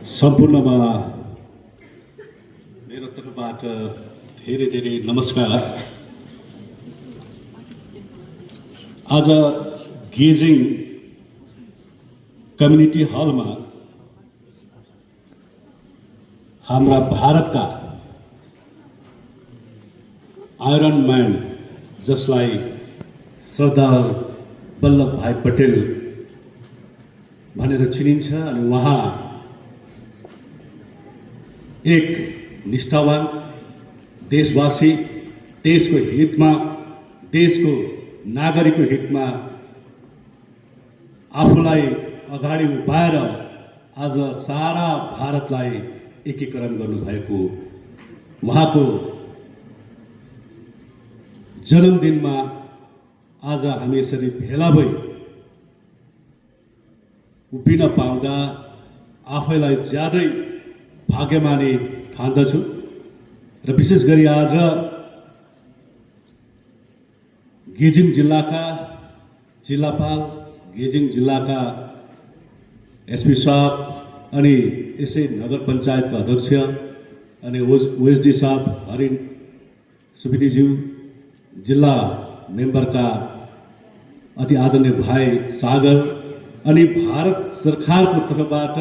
सम्पूर्णमा मेरो तर्फबाट धेरै धेरै नमस्कार। आज गेजिङ कम्युनिटी हलमा हाम्रा भारतका आयरन म्यान जसलाई सरदार वल्लभभाई पटेल भनेर चिनिन्छ अनि उहाँ एक निष्ठावान देशवासी, देशको हितमा, देशको नागरिकको हितमा आफूलाई अगाडि उभाएर आज सारा भारतलाई एकीकरण गर्नुभएको उहाँको जन्मदिनमा आज हामी यसरी भेला भई उभिन पाउँदा आफैलाई ज्यादै भाग्यमानी ठान्दछु। र विशेष गरी आज गेजिङ जिल्लाका जिल्लापाल, गेजिङ जिल्लाका एसपी साहब अनि यसै नगर पञ्चायतका अध्यक्ष अनि ओएसडी साहब हरिण सुवेदीज्यू, जिल्ला मेम्बरका अति आदरणीय भाइ सागर अनि भारत सरकारको तर्फबाट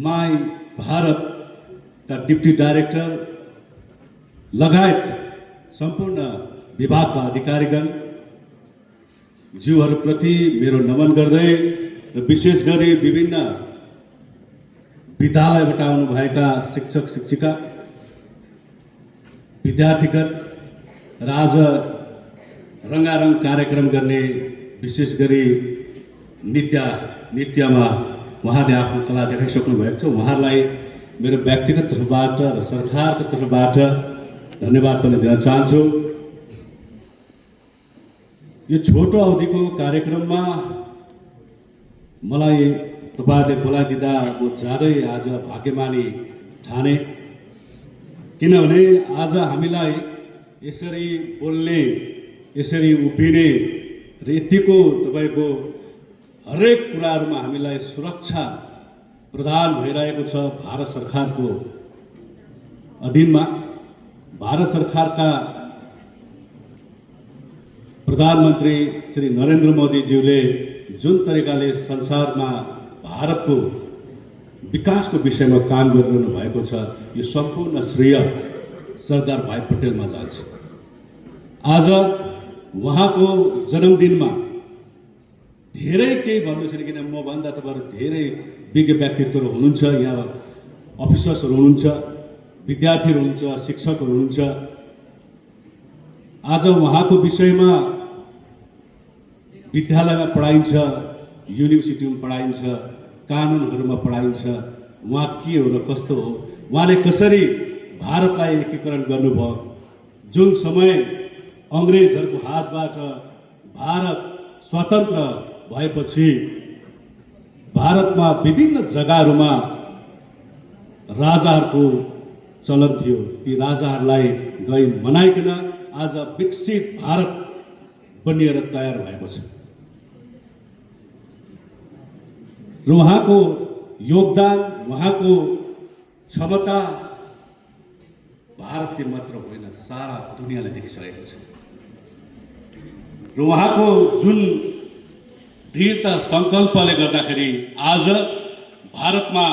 माई भारतका डिप्टी डाइरेक्टर लगायत सम्पूर्ण विभागका अधिकारीगण ज्यूहरूप्रति मेरो नमन गर्दै र विशेष गरी विभिन्न विद्यालयबाट आउनुभएका शिक्षक शिक्षिका विद्यार्थीगण र आज रङ्गारङ कार्यक्रम गर्ने विशेष गरी नृत्यमा उहाँले आफ्नो कला देखाइसक्नु भएको छ। उहाँहरूलाई मेरो व्यक्तिगत तर्फबाट र सरकारको तर्फबाट धन्यवाद पनि दिन चाहन्छु। यो छोटो अवधिको कार्यक्रममा मलाई तपाईँहरूले बोलाइदिँदा म ज्यादै आज भाग्यमानी ठाने, किनभने आज हामीलाई यसरी बोल्ने, यसरी उभिने र यतिको तपाईँको हरेक कुराहरूमा हामीलाई सुरक्षा प्रदान भइरहेको छ। भारत सरकारको अधीनमा भारत सरकारका प्रधानमन्त्री श्री नरेन्द्र मोदीज्यूले जुन तरिकाले संसारमा भारतको विकासको विषयमा काम गरिरहनु भएको छ, यो सम्पूर्ण श्रेय सरदार भाइ पटेलमा जान्छ। आज उहाँको जन्मदिनमा धेरै केही भन्नु छैन, किन मभन्दा तपाईँहरू धेरै विज्ञ व्यक्तित्वहरू हुनुहुन्छ, यहाँ अफिसर्सहरू हुनुहुन्छ, विद्यार्थीहरू हुनुहुन्छ, शिक्षकहरू हुनुहुन्छ। आज उहाँको विषयमा विद्यालयमा पढाइन्छ, युनिभर्सिटीमा पढाइन्छ, कानुनहरूमा पढाइन्छ, उहाँ के हो र कस्तो हो, उहाँले कसरी भारतलाई एकीकरण गर्नुभयो, जुन समय अङ्ग्रेजहरूको हातबाट भारत स्वतन्त्र भएपछि भारतमा विभिन्न जग्गाहरूमा राजाहरूको चलन थियो, ती राजाहरूलाई गई मनाइकन आज विकसित भारत बनिएर तयार भएको छ। र उहाँको योगदान, उहाँको क्षमता भारतले मात्र होइन, सारा दुनियाँले देखिसकेको छ। र उहाँको जुन दृढता सङ्कल्पले गर्दाखेरि आज भारतमा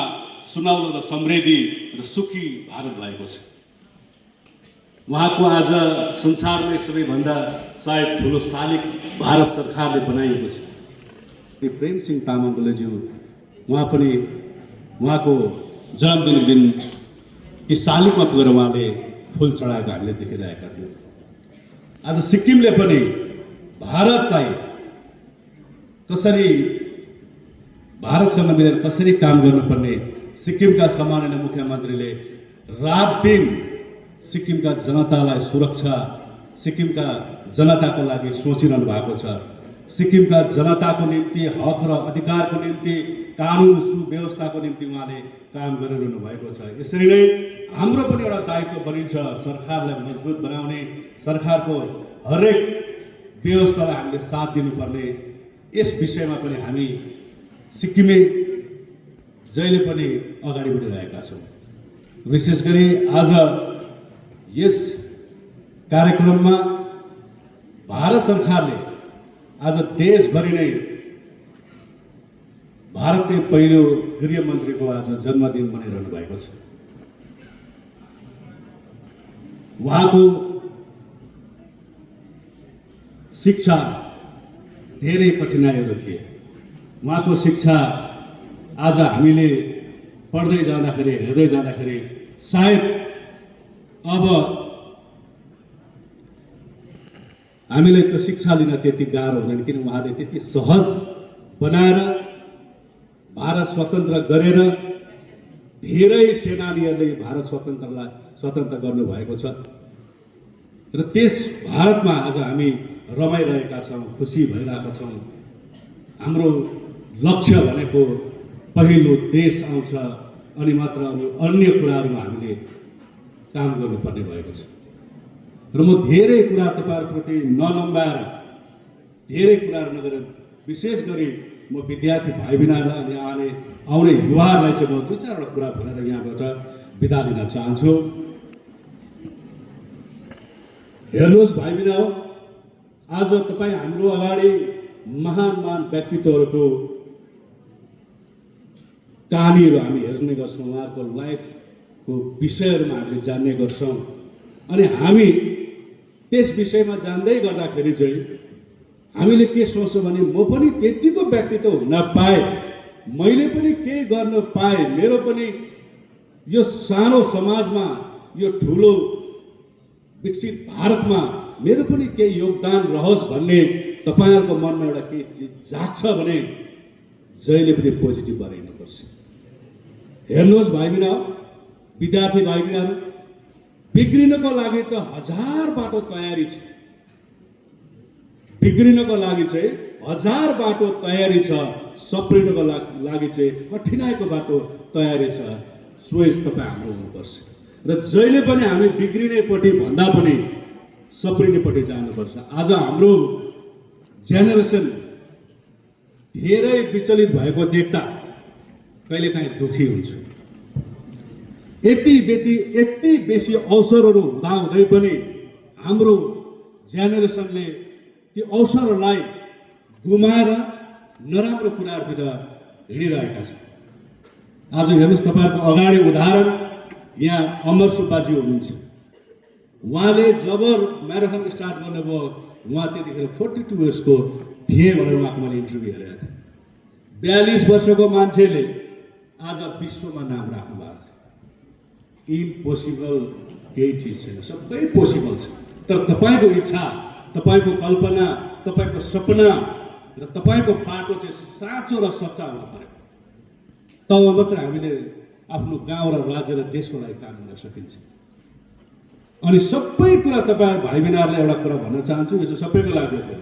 सुनौलो र समृद्धि र सुखी भारत भएको छ। उहाँको आज संसारमै सबैभन्दा सायद ठुलो शालिग भारत सरकारले बनाइएको छ। प्रेमसिंह तामाङ ज्यू उहाँ पनि उहाँको जन्मदिनको दिन ती शालिगमा पुगेर उहाँले फुल चढाएको हामीले देखिरहेका थियौँ। आज सिक्किमले पनि भारतलाई कसरी, भारतसँग मिलेर कसरी काम गर्नुपर्ने सिक्किमका सम्माननीय मुख्यमन्त्रीले रात दिन सिक्किमका जनतालाई सुरक्षा, सिक्किमका जनताको लागि सोचिरहनु भएको छ। सिक्किमका जनताको निम्ति, हक र अधिकारको निम्ति, कानुन सुव्यवस्थाको निम्ति उहाँले काम गरिरहनु भएको छ। यसरी नै हाम्रो पनि एउटा दायित्व बनिन्छ सरकारलाई मजबुत बनाउने, सरकारको हरेक व्यवस्थालाई हामीले साथ दिनुपर्ने। यस विषयमा पनि हामी सिक्किमे जहिले पनि अगाडि बढिरहेका छौँ। विशेष गरी आज यस कार्यक्रममा भारत सरकारले आज देशभरि नै भारतकै पहिलो गृहमन्त्रीको आज जन्मदिन मनाइरहनु भएको छ। उहाँको शिक्षा धेरै कठिनाइहरू थिए। उहाँको शिक्षा आज हामीले पढ्दै जाँदाखेरि हेर्दै जाँदाखेरि सायद अब हामीलाई त्यो शिक्षा लिन त्यति गाह्रो हुँदैन, किन उहाँले त्यति सहज बनाएर भारत स्वतन्त्र गरेर धेरै सेनानीहरूले भारत स्वतन्त्र गर्नुभएको छ र त्यस भारतमा आज हामी रमाइरहेका छौँ, खुसी भइरहेका छौँ। हाम्रो लक्ष्य भनेको पहिलो देश आउँछ अनि मात्र अन्य कुराहरूमा हामीले काम गर्नुपर्ने भएको छ र म धेरै कुरा तपाईँहरूप्रति नलम्बाएर धेरै कुराहरू नगरेर विशेष गरी म विद्यार्थी भाइ बहिनीहरूलाई अनि आउने युवाहरूलाई चाहिँ म दुई चारवटा कुरा भनेर यहाँबाट बिदा लिन चाहन्छु। हेर्नुहोस् भाइ बहिनी, आज तपाईँ हाम्रो अगाडि महान व्यक्तित्वहरूको कहानीहरू हामी हेर्ने गर्छौँ, उहाँहरूको लाइफको विषयहरूमा हामीले जान्ने गर्छौँ अनि हामी त्यस विषयमा जान्दै गर्दाखेरि चाहिँ हामीले के सोच्छौँ भने म पनि त्यतिको व्यक्तित्व हुन पाए, मैले पनि केही गर्न पाए, मेरो पनि यो सानो समाजमा यो ठुलो विकसित भारतमा मेरो पनि केही योगदान रहोस् भन्ने तपाईँहरूको मनमा एउटा केही चिज जाग्छ भने जहिले पनि पोजिटिभ बनाइनुपर्छ। हेर्नुहोस् भाइ बहिनी, विद्यार्थी भाइ बहिनीहरू, बिग्रिनको लागि त हजार बाटो तयारी छ, बिग्रिनको लागि चाहिँ हजार बाटो तयारी छ, सप्रिनको लागि चाहिँ कठिनाइको बाटो तयारी छ। चोइस तपाईँ हाम्रो हुनुपर्छ र जहिले पनि हामी बिग्रिनेपट्टि भन्दा पनि सप्रिनेपट्टि जानुपर्छ। आज हाम्रो जेनेरेसन धेरै विचलित भएको देख्दा कहिलेकाहीँ दुखी हुन्छ। यति बेसी अवसरहरू हुँदाहुँदै पनि हाम्रो जेनेरेसनले ती अवसरहरूलाई गुमाएर नराम्रो कुराहरूतिर हिँडिरहेका छन्। आज हेर्नुहोस्, तपाईँहरूको अगाडि उदाहरण यहाँ अमर सुब्बाजी हुनुहुन्छ। उहाँले जब म्याराथन स्टार्ट गर्नुभयो उहाँ त्यतिखेर 42 इयर्सको थिए भनेर उहाँको मैले इन्टरभ्यू हेरेको थिएँ। 42 वर्षको मान्छेले आज विश्वमा नाम राख्नु भएको छ। इम्पोसिबल केही चिज छैन, सबै पोसिबल छ। तर तपाईँको इच्छा, तपाईँको कल्पना, तपाईँको सपना र तपाईँको बाटो चाहिँ साँचो र सच्चा हुनु पर्यो। तब मात्र हामीले आफ्नो गाउँ र राज्य र देशको लागि काम गर्न सकिन्छ। अनि सबै कुरा तपाईँ भाइ बहिनीहरूलाई एउटा कुरा भन्न चाहन्छु, यो चाहिँ सबैको लागि हो।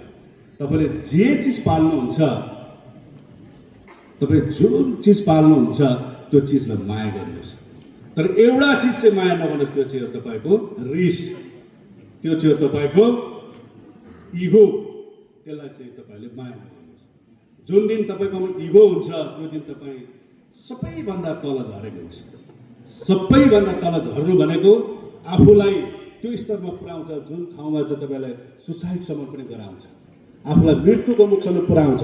तपाईँले जे चिज पाल्नुहुन्छ, तपाईँ जुन चिज पाल्नुहुन्छ त्यो चिजलाई माया गर्नुहोस्। तर एउटा चिज चाहिँ माया नगर्नुहोस्, त्यो चाहिँ तपाईँको रिस, त्यो चाहिँ तपाईँको इगो, त्यसलाई चाहिँ तपाईँले माया नगर्नुहोस्। जुन दिन तपाईँकोमा इगो हुन्छ त्यो दिन तपाईँ सबैभन्दा तल झरेको हुन्छ। सबैभन्दा तल झर्नु भनेको आफूलाई त्यो स्तरमा पुर्याउँछ जुन ठाउँमा चाहिँ तपाईँलाई सुसाइडसम्म पनि गराउँछ, आफूलाई मृत्युको मुखसम्म पुर्याउँछ।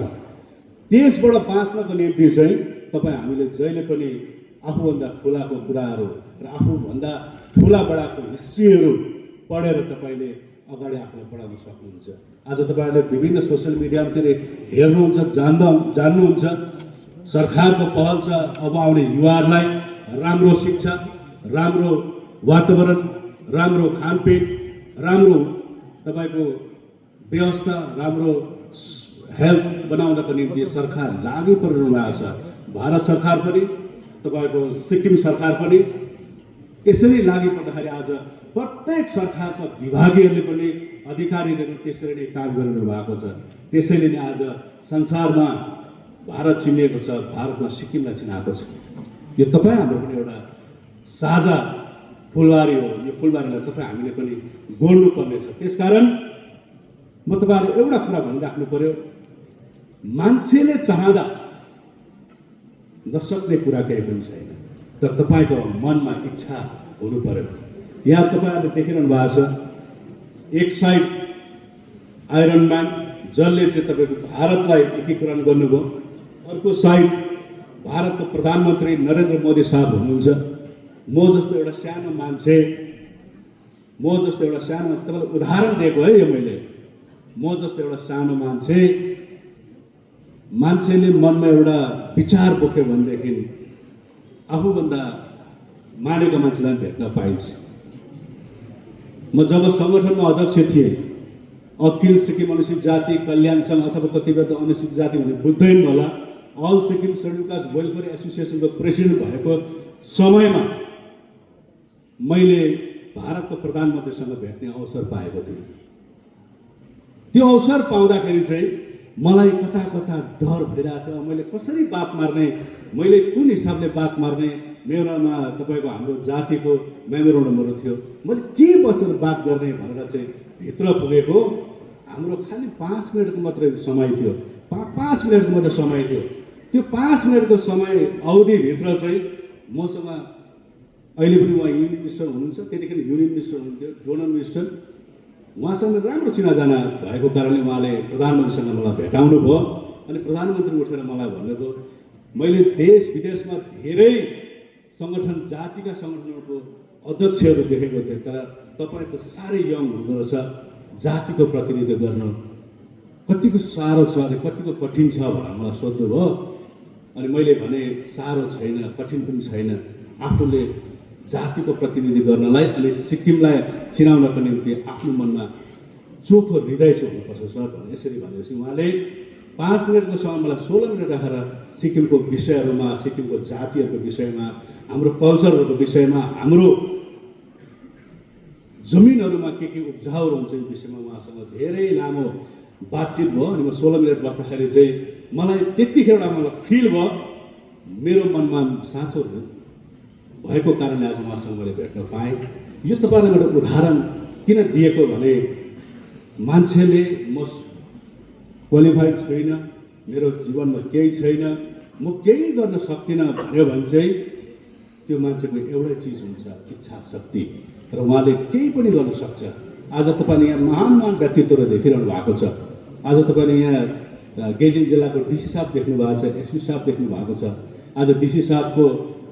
त्यसबाट बाँच्नको निम्ति चाहिँ तपाईँ हामीले जहिले पनि आफूभन्दा ठुलाको कुराहरू र आफूभन्दा ठुला बडाको हिस्ट्रीहरू पढेर तपाईँले अगाडि आफूलाई बढाउन सक्नुहुन्छ। आज तपाईँहरूले विभिन्न सोसियल मिडियातिर हेर्नुहुन्छ, जान्नुहुन्छ। सरकारको पहल छ अब आउने युवाहरूलाई राम्रो शिक्षा, राम्रो वातावरण, राम्रो खानपिन, राम्रो तपाईँको व्यवस्था, राम्रो हेल्थ बनाउनको निम्ति सरकार लागि परिरहनु भएको छ। भारत सरकार पनि तपाईँको सिक्किम सरकार पनि यसरी लागि पर्दाखेरि आज प्रत्येक सरकारका विभागीयहरूले पनि अधिकारीहरूले पनि त्यसरी नै काम गरिरहनु भएको छ। त्यसैले नै आज संसारमा भारत चिनिएको छ, भारतमा सिक्किमलाई चिनाएको छ। यो तपाईँ हाम्रो पनि एउटा साझा फुलबारी हो। यो फुलबारीलाई तपाईँ हामीले पनि गोड्नुपर्ने छ। त्यसकारण म तपाईँहरू एउटा कुरा भनिराख्नु पर्यो, मान्छेले चाहँदा नसक्ने कुरा केही पनि छैन, तर तपाईँको मनमा इच्छा हुनु पर्यो। यहाँ तपाईँहरूले देखिरहनु भएको छ, एक साइड आइरन म्यान जसले चाहिँ तपाईँको भारतलाई एकीकरण गर्नुभयो, अर्को साइड भारतको प्रधानमन्त्री नरेन्द्र मोदी साहब हुनुहुन्छ। म जस्तो एउटा सानो मान्छे तपाईँलाई उदाहरण दिएको है यो मैले। म जस्तो एउटा सानो मान्छेले मनमा एउटा विचार बोक्यो भनेदेखि आफूभन्दा मानेको मान्छेलाई भेट्न पाइन्छ। म जब सङ्गठनमा अध्यक्ष थिएँ, अखिल सिक्किम अनुसूचित जाति कल्याण सङ्घ अथवा प्रतिबद्ध अनुसूचित जाति भने बुझ्दैन होला, all Sikkim scheduled caste welfare एसोसिएसनको प्रेसिडेन्ट भएको समयमा मैले भारतको प्रधानमन्त्रीसँग भेट्ने अवसर पाएको थिएँ। त्यो अवसर पाउँदाखेरि चाहिँ मलाई कता कता डर भइरहेको थियो। मैले कसरी बात मार्ने, मैले कुन हिसाबले बात मार्ने, मेरोमा तपाईँको हाम्रो जातिको मेमोरेन्डमहरू थियो, मैले के बसेर बात गर्ने भनेर चाहिँ भित्र पुगेको। हाम्रो खालि 5 मिनटको मात्रै समय थियो, 5 मिनटको मात्रै समय थियो। त्यो 5 मिनटको समय अवधिभित्र चाहिँ मसँग अहिले पनि उहाँ युनियन मिनिस्टर हुनुहुन्छ, त्यतिखेर युनियन मिनिस्टर हुनुहुन्थ्यो डोनल्ड मिनिस्टर, उहाँसँग राम्रो चिनाजाना भएको कारणले उहाँले प्रधानमन्त्रीसँग मलाई भेटाउनु भयो। अनि प्रधानमन्त्री उठेर मलाई भन्नुभयो, मैले देश विदेशमा धेरै सङ्गठन जातिका सङ्गठनहरूको अध्यक्षहरू देखेको थिएँ, तर तपाईँ त साह्रै यङ हुँदो रहेछ, जातिको प्रतिनिधित्व गर्न कतिको साह्रो छ अरे कतिको कठिन छ भनेर मलाई सोध्नुभयो। अनि मैले भने साह्रो छैन, कठिन पनि छैन, आफूले जातिको प्रतिनिधि गर्नलाई अनि सिक्किमलाई चिनाउनको निम्ति आफ्नो मनमा चोखो हृदय चाहिँ हुनुपर्छ सर भनेर यसरी भनेपछि उहाँले 5 मिनटको समय मलाई 16 मिनट राखेर सिक्किमको विषयहरूमा, सिक्किमको जातिहरूको विषयमा, हाम्रो कल्चरहरूको विषयमा, हाम्रो जमिनहरूमा के उब्जाउहरू हुन्छ यो विषयमा उहाँसँग धेरै लामो बातचित भयो। अनि म 16 मिनट बस्दाखेरि चाहिँ मलाई त्यतिखेर मलाई फिल भयो, मेरो मनमा साँचो भएको कारणले आज उहाँसँग मैले भेट्न पाएँ। यो तपाईँलाई एउटा उदाहरण किन दिएको भने मान्छेले म क्वालिफाइड छुइनँ, मेरो जीवनमा केही छैन, म केही गर्न सक्दिनँ भन्यो भने चाहिँ त्यो मान्छेको एउटै चिज हुन्छ, इच्छा शक्ति, र उहाँले केही पनि गर्न सक्छ। आज तपाईँले यहाँ महान व्यक्तित्वहरू देखिरहनु भएको छ। आज तपाईँले यहाँ गेजिङ जिल्लाको डिसी साहब देख्नु भएको छ, एसपी साहब देख्नु भएको छ। आज डिसी साहबको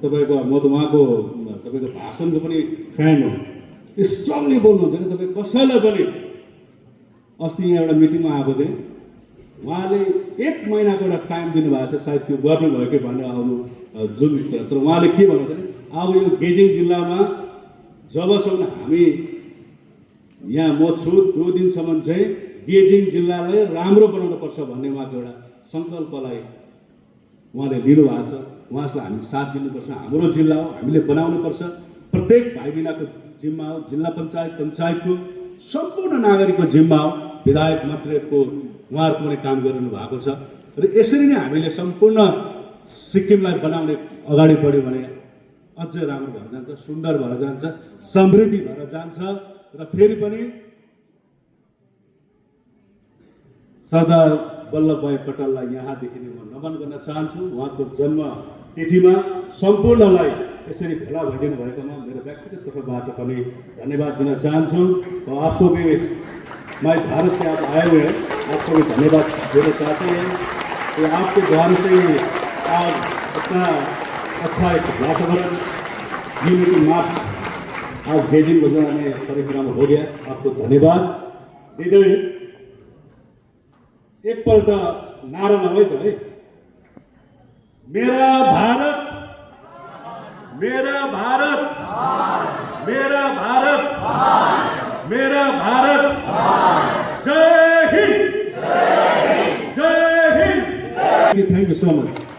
तपाईँको म त उहाँको तपाईँको भाषणको पनि फ्यान हो, स्ट्रङली बोल्नुहुन्छ कि तपाईँ कसैलाई पनि। अस्ति यहाँ एउटा मिटिङमा आएको थिएँ, उहाँले 1 महिनाको एउटा टाइम दिनुभएको थियो, सायद त्यो गर्नुभयो कि भनेर अरू जुन, तर उहाँले के भन्नुभयो भने अब यो गेजिङ जिल्लामा जबसम्म हामी यहाँ म छु 2 दिनसम्म चाहिँ गेजिङ जिल्लालाई राम्रो बनाउनुपर्छ भन्ने उहाँको एउटा सङ्कल्पलाई उहाँले लिनुभएको छ। उहाँलाई हामी साथ दिनुपर्छ, हाम्रो जिल्ला हो, हामीले बनाउनुपर्छ, प्रत्येक भाइ बहिनीको जिम्मा हो, जिल्ला पञ्चायतको सम्पूर्ण नागरिकको जिम्मा हो, विधायक मन्त्रीहरूको उहाँहरूको पनि काम गरिरहनु भएको छ। र यसरी नै हामीले सम्पूर्ण सिक्किमलाई बनाउने अगाडि बढ्यो भने अझै राम्रो भएर जान्छ, सुन्दर भएर जान्छ, समृद्धि भएर जान्छ। र फेरि पनि सरदार वल्लभभाइ पटेललाई यहाँदेखि नै म नमन गर्न चाहन्छु। उहाँको जन्म तिथिमा सम्पूर्णलाई यसरी भेला भइदिनु भएकोमा मेरो व्यक्तिगत तर्फबाट पनि धन्यवाद दिन चाहन्छु। और आपको भी मैं भारत से आप आए हुए हैं, आपको भी धन्यवाद देना चाहते हैं। तो आपके द्वारा से आज इतना अच्छा एक वातावरण यूनिटी मार्च आज गेजिङ बजार में परिक्रमा हो गया, आपको धन्यवाद दिँदै एकपल्ट नारा नभए त है, मेरा भारत, मेरा भारत, मेरा भारत, मेरा भारत, जय हिंद, जय Hind. Thank you so much.